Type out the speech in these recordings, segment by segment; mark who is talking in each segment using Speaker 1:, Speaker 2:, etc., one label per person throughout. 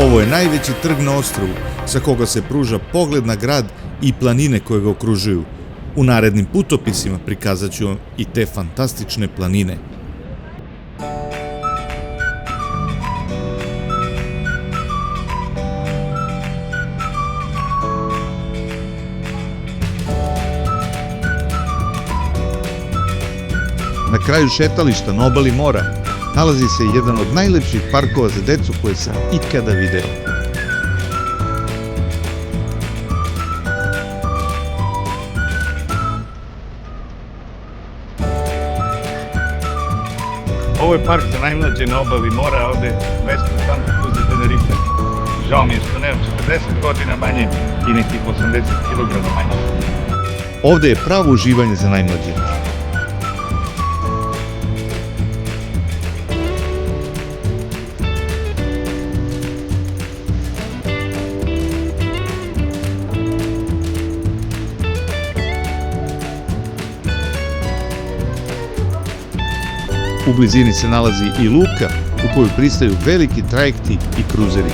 Speaker 1: Ovo je najveći trg na ostrvu, sa koga se pruža pogled na grad i planine koje ga okružuju. U narednim putopisima prikazat ću vam i te fantastične planine. Na kraju šetališta na obali mora nalazi se jedan od najlepših parkova za decu koje sam ikada video.
Speaker 2: Ovo je park za najmlađe na obali mora, ovde je mesto Santa Cruz de Tenerife. Žao mi je što nemam 40 godina manje i nekih 80 kg manje.
Speaker 1: Ovde je pravo uživanje za najmlađe. U blizini se nalazi i luka u kojoj pristaju veliki trajekti i kruzeri.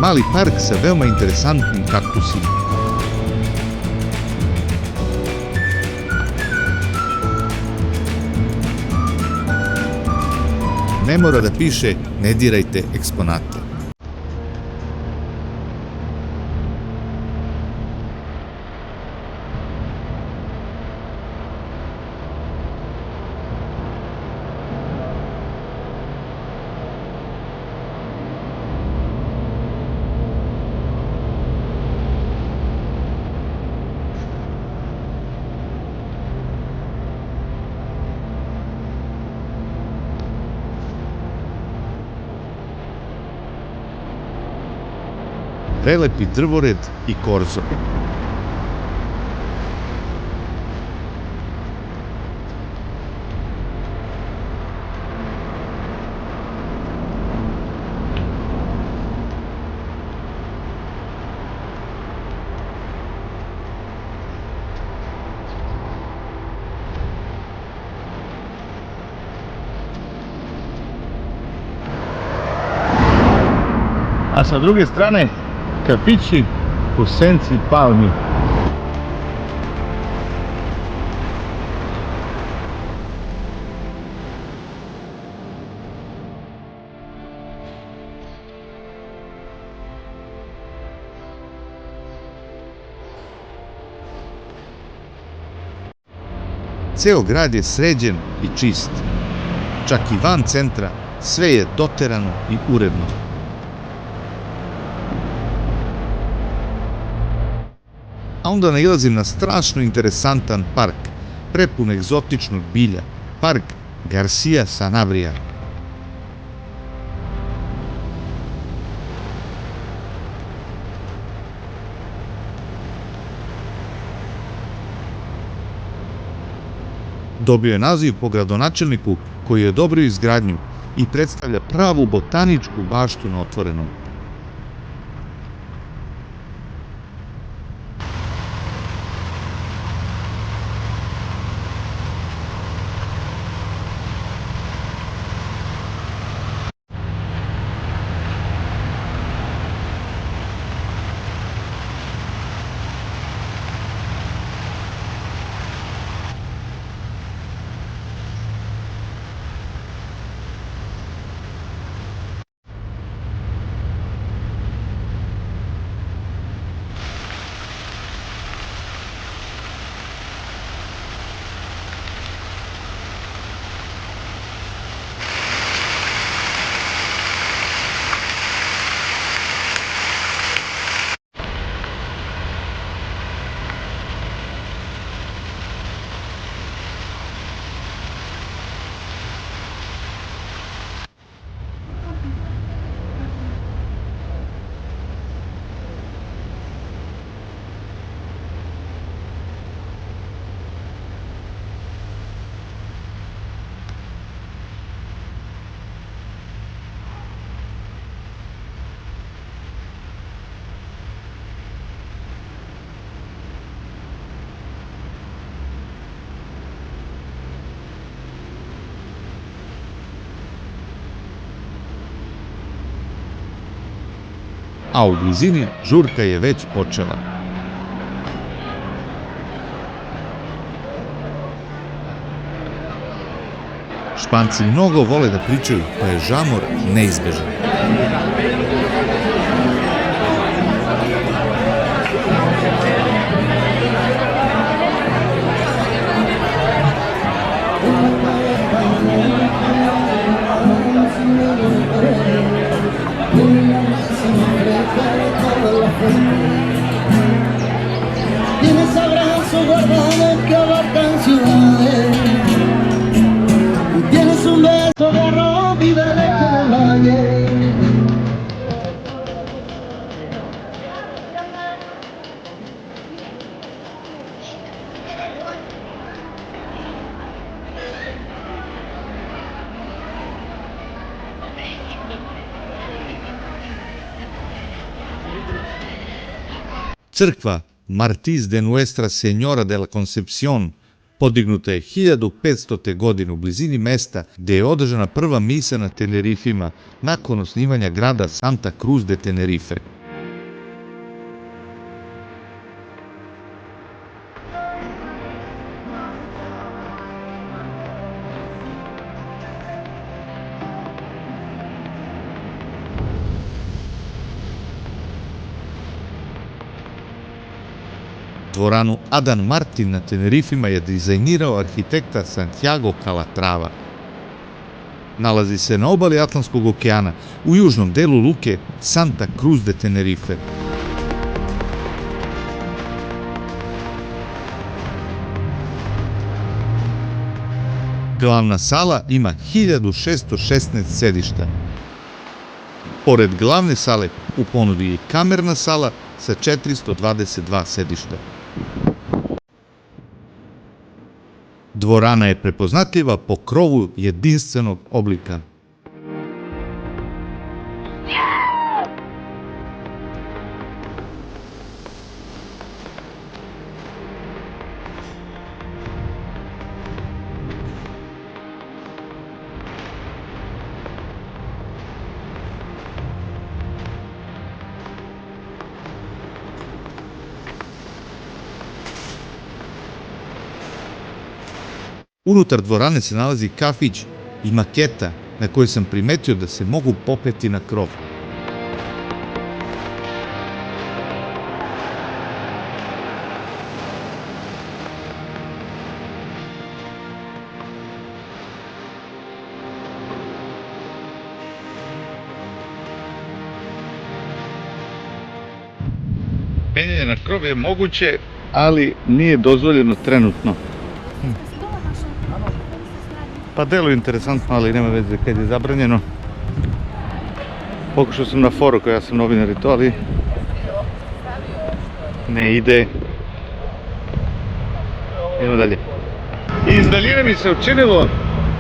Speaker 1: Mali park sa veoma interesantnim kaktusima. Ne mora da piše ne dirajte eksponate. Prelepi drvored i korzo.
Speaker 2: A sa druge strane, kafići u senci palmi.
Speaker 1: Ceo grad je sređen i čist. Čak i van centra sve je doterano i uredno. A onda nailazim na strašno interesantan park, prepun egzotičnog bilja, park Garcia Sanabria. Dobio je naziv po gradonačelniku koji je odobrio izgradnju i predstavlja pravu botaničku baštu na otvorenom. a u blizini žurka je već počela. Španci mnogo vole da pričaju, pa je žamor neizbežan.
Speaker 3: Tienes abrazo guardado que abarcan ciudades y tienes un beso de arroz y de leche del valle.
Speaker 1: Crkva Martís de Nuestra Señora de la Concepción podignuta je 1500. godine u blizini mesta gde je održana prva misa na Tenerifima nakon osnivanja grada Santa Cruz de Tenerife. Dvoranu Adan Martin na Tenerifima je dizajnirao arhitekta Santiago Calatrava. Nalazi se na obali Atlantskog okeana, u južnom delu luke Santa Cruz de Tenerife. Glavna sala ima 1616 sedišta. Pored glavne sale u ponudi je kamerna sala sa 422 sedišta. Dvorana je prepoznatljiva po krovu jedinstvenog oblika. Unutar dvorane se nalazi kafić i maketa na kojoj sam primetio da se mogu popeti na krov.
Speaker 2: Penjanje na krov je moguće, ali nije dozvoljeno trenutno. Pa deluje interesantno, ali nema veze kad je zabranjeno. Pokušao sam na foru koja sam novinar i to, ali ne ide. Idemo dalje. I iz daljine mi se učinilo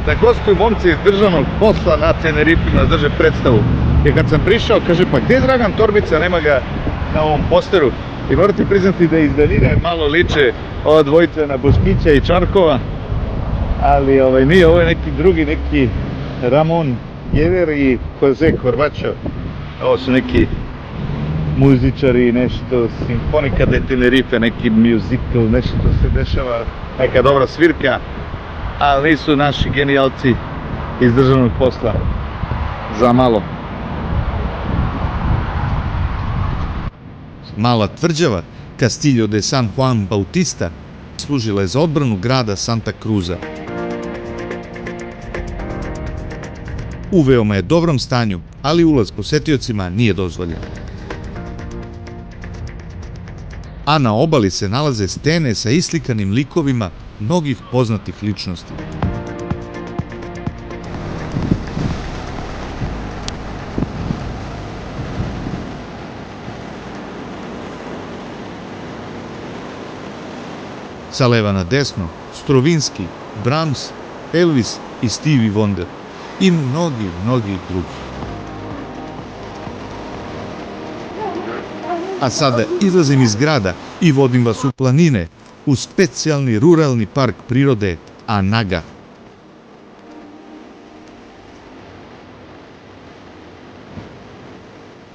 Speaker 2: da gostuju momci iz državnog posla na Tenerifima drže predstavu. I kad sam prišao, kaže, pa gdje je Dragan Torbica, nema ga na ovom posteru. I morate priznati da iz daljine malo liče ova dvojica na Boškića i Čarkova. Ali nije, ovo je neki drugi, neki Ramon Jever i Jose Corbacho. Ovo su neki muzičari, nešto, Simfonika de Tenerife, neki musical, nešto se dešava, neka dobra svirka, ali nisu naši genijalci iz državnog posla za malo.
Speaker 1: Mala tvrđava Castillo de San Juan Bautista služila je za odbranu grada Santa Cruza. U veoma je dobrom stanju, ali ulaz posetiocima nije dozvoljen. A na obali se nalaze stene sa islikanim likovima mnogih poznatih ličnosti. Sa leva na desno, Stravinski, Brahms, Elvis i Stevie Wonder i mnogi drugi. A sada izlazim iz grada i vodim vas u planine, u specijalni ruralni park prirode Anaga.